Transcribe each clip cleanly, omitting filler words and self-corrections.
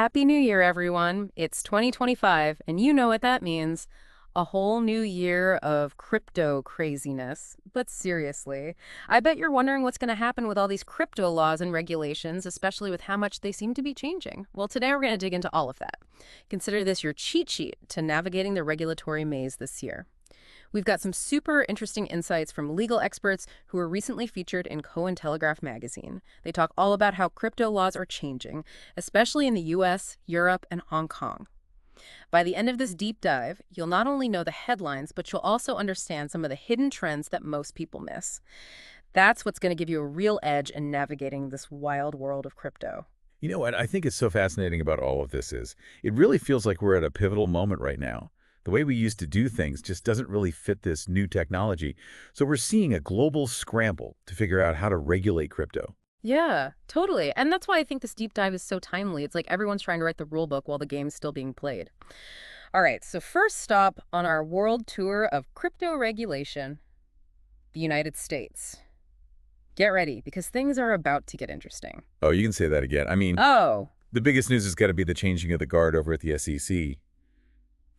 Happy New Year, everyone. It's 2025, and you know what that means. A whole new year of crypto craziness. But seriously, I bet you're wondering what's going to happen with all these crypto laws and regulations, especially with how much they seem to be changing. Well, today we're going to dig into all of that. Consider this your cheat sheet to navigating the regulatory maze this year. We've got some super interesting insights from legal experts who were recently featured in Cointelegraph magazine. They talk all about how crypto laws are changing, especially in the US, Europe, and Hong Kong. By the end of this deep dive, you'll not only know the headlines, but you'll also understand some of the hidden trends that most people miss. That's what's going to give you a real edge in navigating this wild world of crypto. You know what I think is so fascinating about all of this is it really feels like we're at a pivotal moment right now. The way we used to do things just doesn't really fit this new technology. So we're seeing a global scramble to figure out how to regulate crypto. Yeah, totally. And that's why I think this deep dive is so timely. It's like everyone's trying to write the rule book while the game's still being played. All right, so first stop on our world tour of crypto regulation, the United States. Get ready, because things are about to get interesting. Oh, you can say that again. I mean, Oh, the biggest news has got to be the changing of the guard over at the SEC.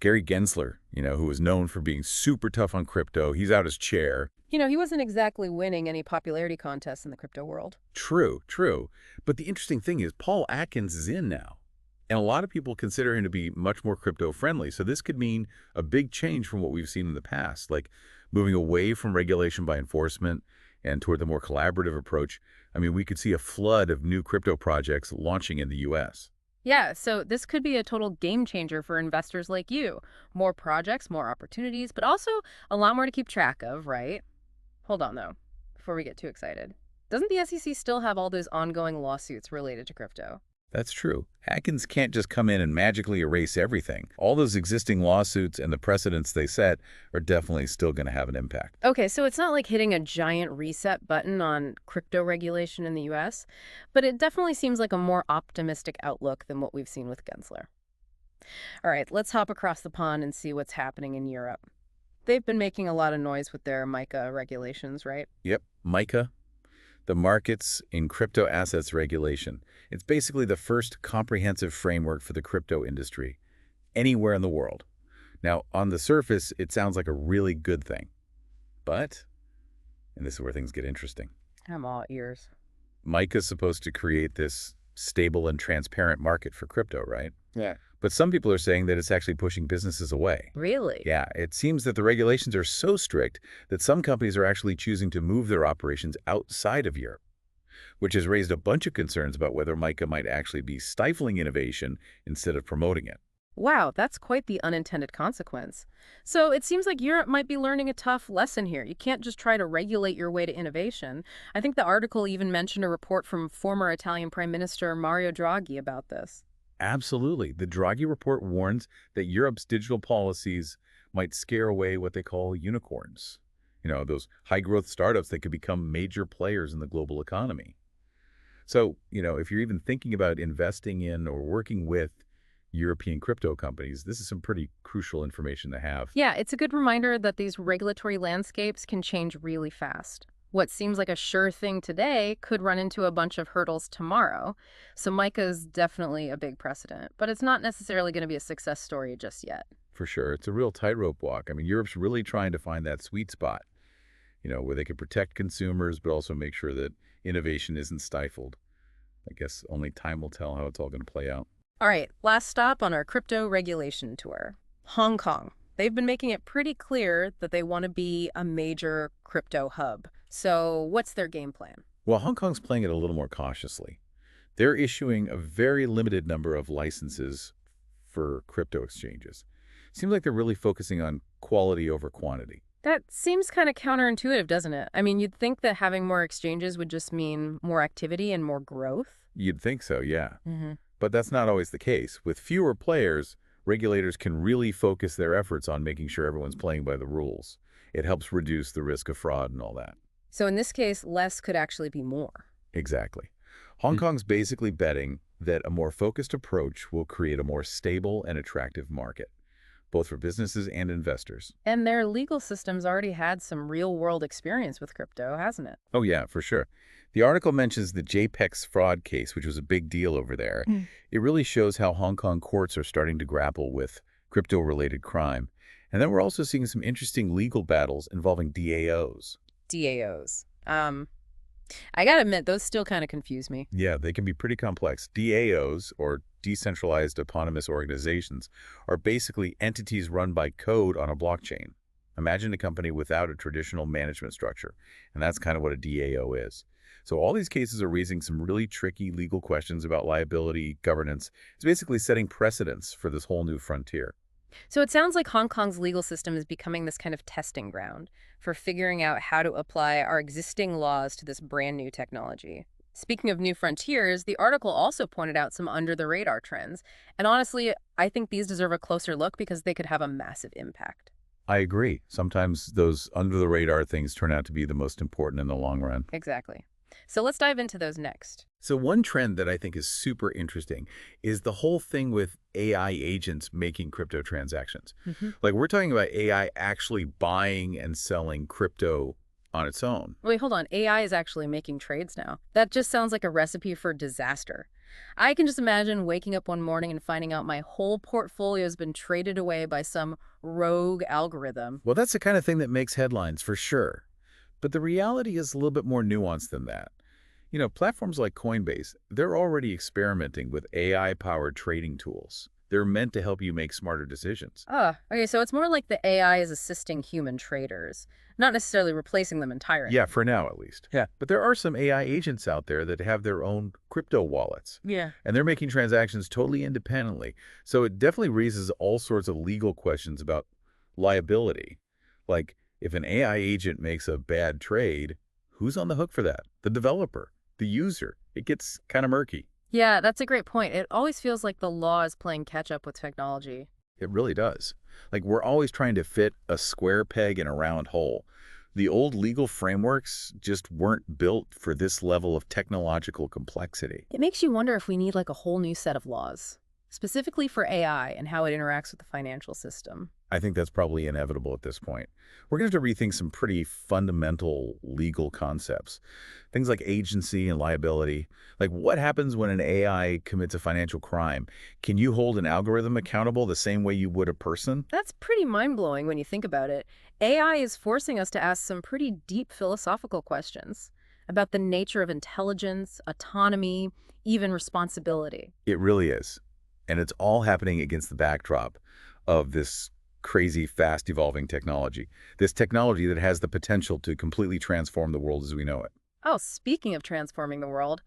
Gary Gensler, who was known for being super tough on crypto, he's out his chair. he wasn't exactly winning any popularity contests in the crypto world. True, true. But the interesting thing is Paul Atkins is in now. And a lot of people consider him to be much more crypto-friendly. So this could mean a big change from what we've seen in the past, like moving away from regulation by enforcement and toward the more collaborative approach. I mean, we could see a flood of new crypto projects launching in the U.S. Yeah, so this could be a total game changer for investors like you. More projects, more opportunities, but also a lot more to keep track of, right? Hold on, though, before we get too excited. Doesn't the SEC still have all those ongoing lawsuits related to crypto? That's true. Atkins can't just come in and magically erase everything. All those existing lawsuits and the precedents they set are definitely still going to have an impact. Okay, so it's not like hitting a giant reset button on crypto regulation in the US, but it definitely seems like a more optimistic outlook than what we've seen with Gensler. All right, let's hop across the pond and see what's happening in Europe. They've been making a lot of noise with their MICA regulations, right? Yep, MICA, the Markets in Crypto Assets Regulation. It's basically the first comprehensive framework for the crypto industry anywhere in the world. Now, on the surface, it sounds like a really good thing. But, and this is where things get interesting, I'm all ears. MICA is supposed to create this stable and transparent market for crypto, right? Yeah. But some people are saying that it's actually pushing businesses away. Really? Yeah, it seems that the regulations are so strict that some companies are actually choosing to move their operations outside of Europe, which has raised a bunch of concerns about whether MICA might actually be stifling innovation instead of promoting it. Wow, that's quite the unintended consequence. So it seems like Europe might be learning a tough lesson here. You can't just try to regulate your way to innovation. I think the article even mentioned a report from former Italian Prime Minister Mario Draghi about this. Absolutely. The Draghi report warns that Europe's digital policies might scare away what they call unicorns. Those high-growth startups that could become major players in the global economy. So, if you're even thinking about investing in or working with European crypto companies, this is some pretty crucial information to have. Yeah, it's a good reminder that these regulatory landscapes can change really fast. What seems like a sure thing today could run into a bunch of hurdles tomorrow. So MICA is definitely a big precedent, but it's not necessarily going to be a success story just yet. For sure. It's a real tightrope walk. I mean, Europe's really trying to find that sweet spot, where they can protect consumers, but also make sure that innovation isn't stifled. I guess only time will tell how it's all going to play out. All right, last stop on our crypto regulation tour. Hong Kong. They've been making it pretty clear that they want to be a major crypto hub. So what's their game plan? Well, Hong Kong's playing it a little more cautiously. They're issuing a very limited number of licenses for crypto exchanges. Seems like they're really focusing on quality over quantity. That seems kind of counterintuitive, doesn't it? I mean, you'd think that having more exchanges would just mean more activity and more growth. You'd think so, yeah. Mm-hmm. But that's not always the case. With fewer players, regulators can really focus their efforts on making sure everyone's playing by the rules. It helps reduce the risk of fraud and all that. So in this case, less could actually be more. Exactly. Hong Kong's basically betting that a more focused approach will create a more stable and attractive market, both for businesses and investors. And their legal system's already had some real-world experience with crypto, hasn't it? Oh yeah, for sure. The article mentions the JPEX fraud case, which was a big deal over there. Mm. It really shows how Hong Kong courts are starting to grapple with crypto-related crime. And then we're also seeing some interesting legal battles involving DAOs. DAOs. I gotta admit, those still kind of confuse me. Yeah, they can be pretty complex. DAOs, or decentralized autonomous organizations, are basically entities run by code on a blockchain. Imagine a company without a traditional management structure, and that's kind of what a DAO is. So all these cases are raising some really tricky legal questions about liability, governance. It's basically setting precedents for this whole new frontier. So it sounds like Hong Kong's legal system is becoming this kind of testing ground for figuring out how to apply our existing laws to this brand new technology. Speaking of new frontiers, the article also pointed out some under-the-radar trends. And honestly, I think these deserve a closer look because they could have a massive impact. I agree. Sometimes those under-the-radar things turn out to be the most important in the long run. Exactly. So let's dive into those next. So one trend that I think is super interesting is the whole thing with AI agents making crypto transactions. Like we're talking about AI actually buying and selling crypto on its own. Wait, hold on. AI is actually making trades now. That just sounds like a recipe for disaster. I can just imagine waking up one morning and finding out my whole portfolio has been traded away by some rogue algorithm. Well, that's the kind of thing that makes headlines for sure. But the reality is a little bit more nuanced than that. Platforms like Coinbase, they're already experimenting with AI-powered trading tools. They're meant to help you make smarter decisions. Okay, so it's more like the AI is assisting human traders, not necessarily replacing them entirely. Yeah, for now at least. Yeah. But there are some AI agents out there that have their own crypto wallets, Yeah. and they're making transactions totally independently. So it definitely raises all sorts of legal questions about liability. Like, if an AI agent makes a bad trade, who's on the hook for that? The developer, the user. It gets kind of murky. Yeah, that's a great point. It always feels like the law is playing catch up with technology. It really does. Like, we're always trying to fit a square peg in a round hole. The old legal frameworks just weren't built for this level of technological complexity. It makes you wonder if we need like a whole new set of laws, specifically for AI and how it interacts with the financial system. I think that's probably inevitable at this point. We're going to have to rethink some pretty fundamental legal concepts. Things like agency and liability. Like, what happens when an AI commits a financial crime? Can you hold an algorithm accountable the same way you would a person? That's pretty mind-blowing when you think about it. AI is forcing us to ask some pretty deep philosophical questions about the nature of intelligence, autonomy, even responsibility. It really is. And it's all happening against the backdrop of this crazy, fast-evolving technology. This technology that has the potential to completely transform the world as we know it. Oh, speaking of transforming the world,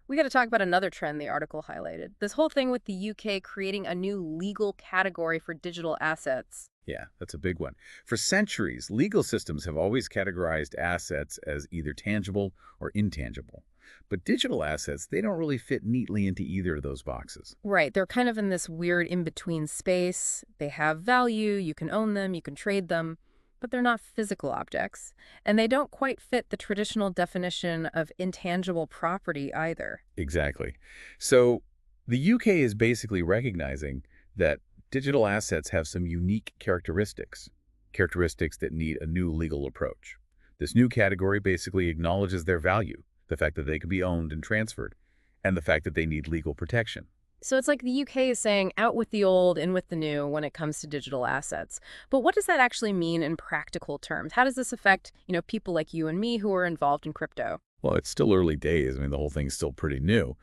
we got to talk about another trend the article highlighted. This whole thing with the UK creating a new legal category for digital assets. Yeah, that's a big one. For centuries, legal systems have always categorized assets as either tangible or intangible. But digital assets, they don't really fit neatly into either of those boxes. Right, they're kind of in this weird in-between space. They have value, you can own them, you can trade them, but they're not physical objects. And they don't quite fit the traditional definition of intangible property either. Exactly. So the UK is basically recognizing that digital assets have some unique characteristics that need a new legal approach. This new category basically acknowledges their value, the fact that they can be owned and transferred, and the fact that they need legal protection. So it's like the UK is saying out with the old, in with the new when it comes to digital assets. But what does that actually mean in practical terms? How does this affect, people like you and me who are involved in crypto? Well, it's still early days. I mean, the whole thing's still pretty new.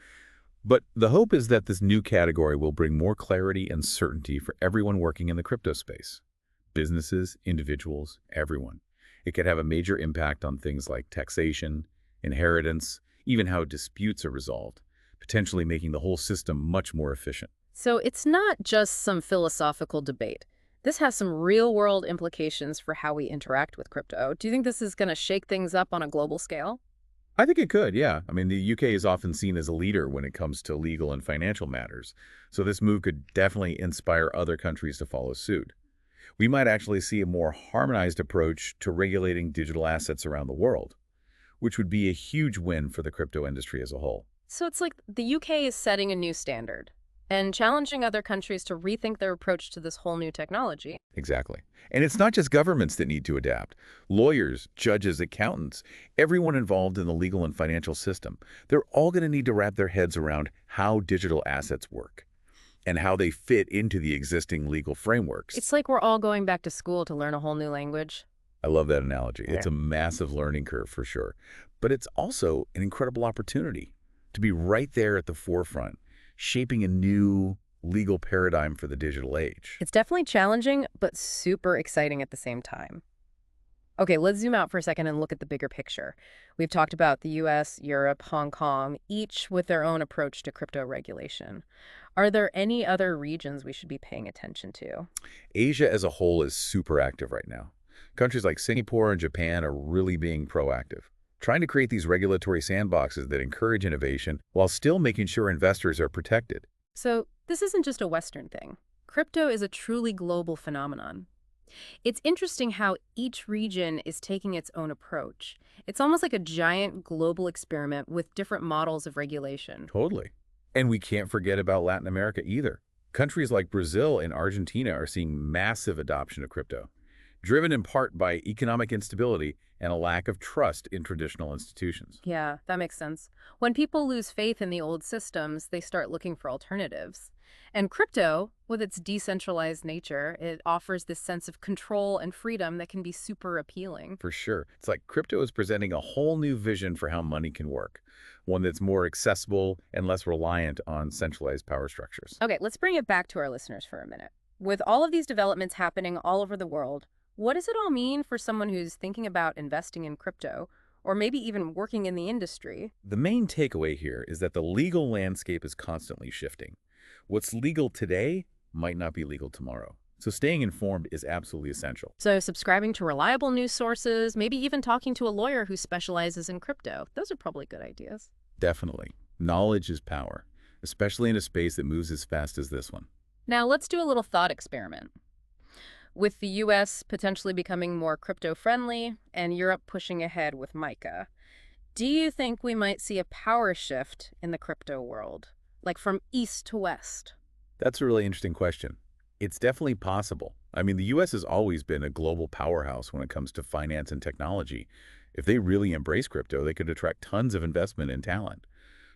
But the hope is that this new category will bring more clarity and certainty for everyone working in the crypto space. Businesses, individuals, everyone. It could have a major impact on things like taxation, inheritance, even how disputes are resolved, potentially making the whole system much more efficient. So it's not just some philosophical debate. This has some real-world implications for how we interact with crypto. Do you think this is going to shake things up on a global scale? I think it could, yeah. I mean, the UK is often seen as a leader when it comes to legal and financial matters, so this move could definitely inspire other countries to follow suit. We might actually see a more harmonized approach to regulating digital assets around the world, which would be a huge win for the crypto industry as a whole. So it's like the UK is setting a new standard. And challenging other countries to rethink their approach to this whole new technology. Exactly. And it's not just governments that need to adapt. Lawyers, judges, accountants, everyone involved in the legal and financial system, they're all going to need to wrap their heads around how digital assets work and how they fit into the existing legal frameworks. It's like we're all going back to school to learn a whole new language. I love that analogy. It's Yeah. a massive learning curve for sure. But it's also an incredible opportunity to be right there at the forefront, shaping a new legal paradigm for the digital age. It's definitely challenging, but super exciting at the same time. Okay, let's zoom out for a second and look at the bigger picture. We've talked about the US, Europe, Hong Kong, each with their own approach to crypto regulation. Are there any other regions we should be paying attention to? Asia as a whole is super active right now. Countries like Singapore and Japan are really being proactive, trying to create these regulatory sandboxes that encourage innovation while still making sure investors are protected. So, this isn't just a Western thing. Crypto is a truly global phenomenon. It's interesting how each region is taking its own approach. It's almost like a giant global experiment with different models of regulation. Totally. And we can't forget about Latin America either. Countries like Brazil and Argentina are seeing massive adoption of crypto, driven in part by economic instability and a lack of trust in traditional institutions. Yeah, that makes sense. When people lose faith in the old systems, they start looking for alternatives. And crypto, with its decentralized nature, it offers this sense of control and freedom that can be super appealing. For sure. It's like crypto is presenting a whole new vision for how money can work, one that's more accessible and less reliant on centralized power structures. Okay, let's bring it back to our listeners for a minute. With all of these developments happening all over the world, what does it all mean for someone who's thinking about investing in crypto, or maybe even working in the industry? The main takeaway here is that the legal landscape is constantly shifting. What's legal today might not be legal tomorrow. So staying informed is absolutely essential. So, subscribing to reliable news sources, maybe even talking to a lawyer who specializes in crypto, those are probably good ideas. Definitely. Knowledge is power, especially in a space that moves as fast as this one. Now, let's do a little thought experiment. With the US potentially becoming more crypto friendly and Europe pushing ahead with MICA, do you think we might see a power shift in the crypto world, like from east to west? That's a really interesting question. It's definitely possible. I mean, the U.S. has always been a global powerhouse when it comes to finance and technology. If they really embrace crypto, they could attract tons of investment and talent,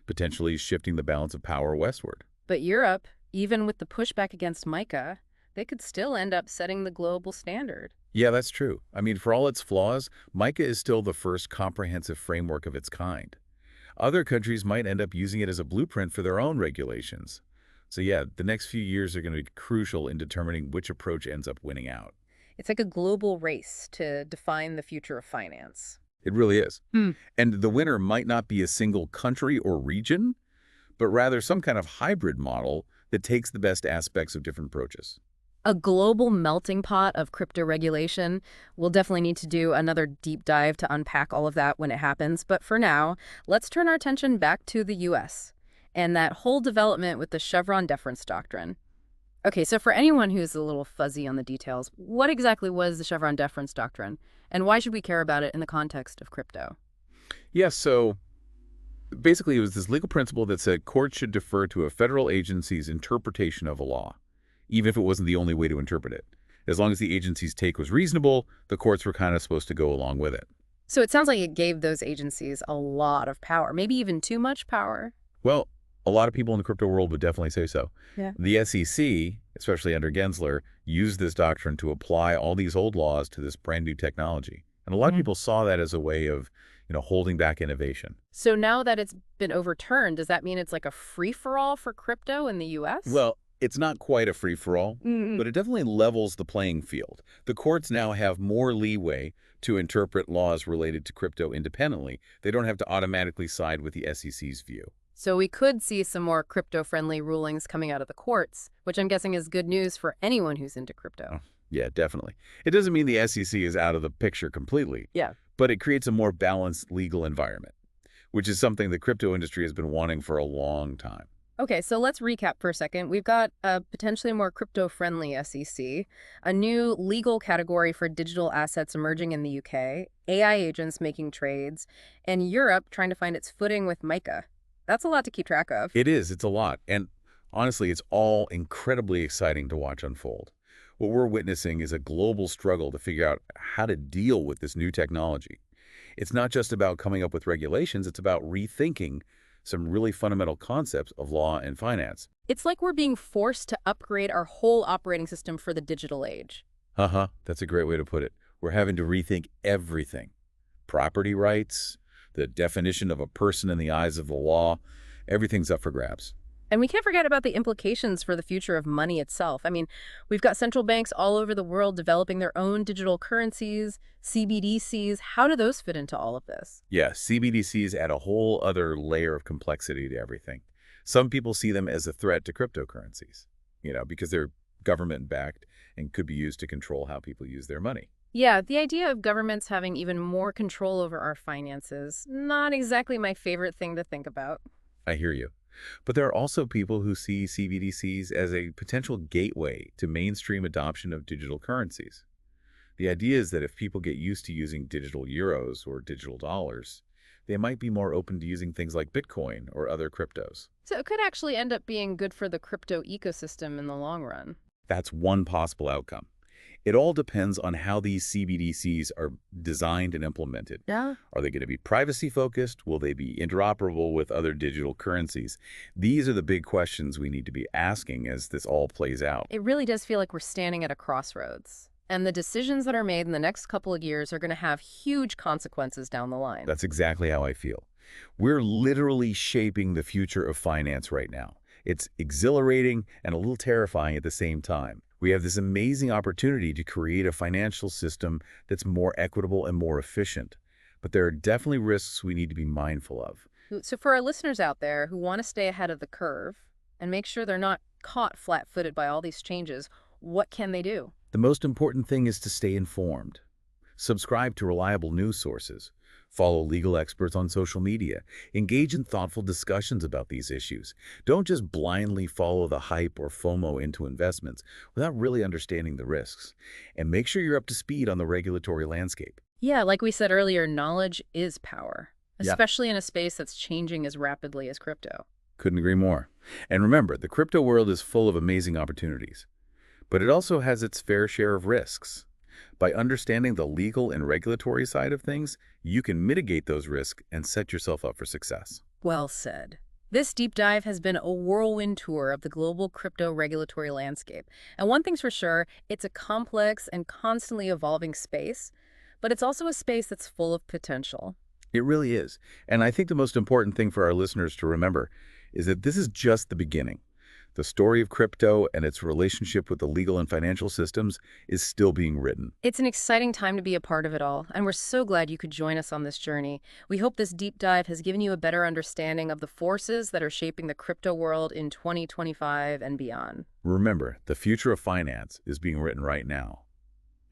potentially shifting the balance of power westward. But Europe, even with the pushback against MICA, they could still end up setting the global standard. Yeah, that's true. I mean, for all its flaws, MICA is still the first comprehensive framework of its kind. Other countries might end up using it as a blueprint for their own regulations. So yeah, the next few years are going to be crucial in determining which approach ends up winning out. It's like a global race to define the future of finance. It really is. Hmm. And the winner might not be a single country or region, but rather some kind of hybrid model that takes the best aspects of different approaches. A global melting pot of crypto regulation. We'll definitely need to do another deep dive to unpack all of that when it happens. But for now, let's turn our attention back to the US and that whole development with the Chevron deference doctrine. Okay, so for anyone who's a little fuzzy on the details, what exactly was the Chevron deference doctrine? And why should we care about it in the context of crypto? Yes, so basically it was this legal principle that said courts should defer to a federal agency's interpretation of a law, even if it wasn't the only way to interpret it. As long as the agency's take was reasonable, the courts were kind of supposed to go along with it. So it sounds like it gave those agencies a lot of power, maybe even too much power. Well, a lot of people in the crypto world would definitely say so. Yeah. The SEC, especially under Gensler, used this doctrine to apply all these old laws to this brand new technology. And a lot of people saw that as a way of, holding back innovation. So now that it's been overturned, does that mean it's like a free-for-all for crypto in the US? Well, it's not quite a free-for-all, but it definitely levels the playing field. The courts now have more leeway to interpret laws related to crypto independently. They don't have to automatically side with the SEC's view. So we could see some more crypto-friendly rulings coming out of the courts, which I'm guessing is good news for anyone who's into crypto. Yeah, definitely. It doesn't mean the SEC is out of the picture completely, Yeah. but it creates a more balanced legal environment, which is something the crypto industry has been wanting for a long time. Okay, so let's recap for a second. We've got a potentially more crypto-friendly SEC, a new legal category for digital assets emerging in the UK, AI agents making trades, and Europe trying to find its footing with MICA. That's a lot to keep track of. It is. It's a lot. And Honestly, it's all incredibly exciting to watch unfold. What we're witnessing is a global struggle to figure out how to deal with this new technology. It's not just about coming up with regulations, it's about rethinking some really fundamental concepts of law and finance. It's like we're being forced to upgrade our whole operating system for the digital age. Uh-huh, that's a great way to put it. We're having to rethink everything. Property rights, the definition of a person in the eyes of the law, everything's up for grabs. And we can't forget about the implications for the future of money itself. I mean, we've got central banks all over the world developing their own digital currencies, CBDCs. How do those fit into all of this? Yeah, CBDCs add a whole other layer of complexity to everything. Some people see them as a threat to cryptocurrencies, because they're government-backed and could be used to control how people use their money. Yeah, the idea of governments having even more control over our finances, not exactly my favorite thing to think about. I hear you. But there are also people who see CBDCs as a potential gateway to mainstream adoption of digital currencies. The idea is that if people get used to using digital euros or digital dollars, they might be more open to using things like Bitcoin or other cryptos. So it could actually end up being good for the crypto ecosystem in the long run. That's one possible outcome. It all depends on how these CBDCs are designed and implemented. Yeah. Are they going to be privacy focused? Will they be interoperable with other digital currencies? These are the big questions we need to be asking as this all plays out. It really does feel like we're standing at a crossroads. And the decisions that are made in the next couple of years are going to have huge consequences down the line. That's exactly how I feel. We're literally shaping the future of finance right now. It's exhilarating and a little terrifying at the same time. We have this amazing opportunity to create a financial system that's more equitable and more efficient. But there are definitely risks we need to be mindful of. So for our listeners out there who want to stay ahead of the curve and make sure they're not caught flat-footed by all these changes, what can they do? The most important thing is to stay informed. Subscribe to reliable news sources. Follow legal experts on social media. Engage in thoughtful discussions about these issues. Don't just blindly follow the hype or FOMO into investments without really understanding the risks. And make sure you're up to speed on the regulatory landscape. Yeah, like we said earlier, knowledge is power, Yeah. especially in a space that's changing as rapidly as crypto. Couldn't agree more. And remember, the crypto world is full of amazing opportunities, but it also has its fair share of risks. By understanding the legal and regulatory side of things, you can mitigate those risks and set yourself up for success. Well said. This deep dive has been a whirlwind tour of the global crypto regulatory landscape. And one thing's for sure, it's a complex and constantly evolving space, but it's also a space that's full of potential. It really is. And I think the most important thing for our listeners to remember is that this is just the beginning. The story of crypto and its relationship with the legal and financial systems is still being written. It's an exciting time to be a part of it all, and we're so glad you could join us on this journey. We hope this deep dive has given you a better understanding of the forces that are shaping the crypto world in 2025 and beyond. Remember, the future of finance is being written right now,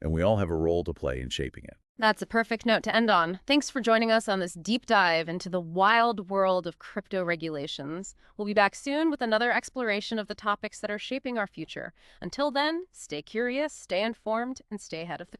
and we all have a role to play in shaping it. That's a perfect note to end on. Thanks for joining us on this deep dive into the wild world of crypto regulations. We'll be back soon with another exploration of the topics that are shaping our future. Until then, stay curious, stay informed, and stay ahead of the curve.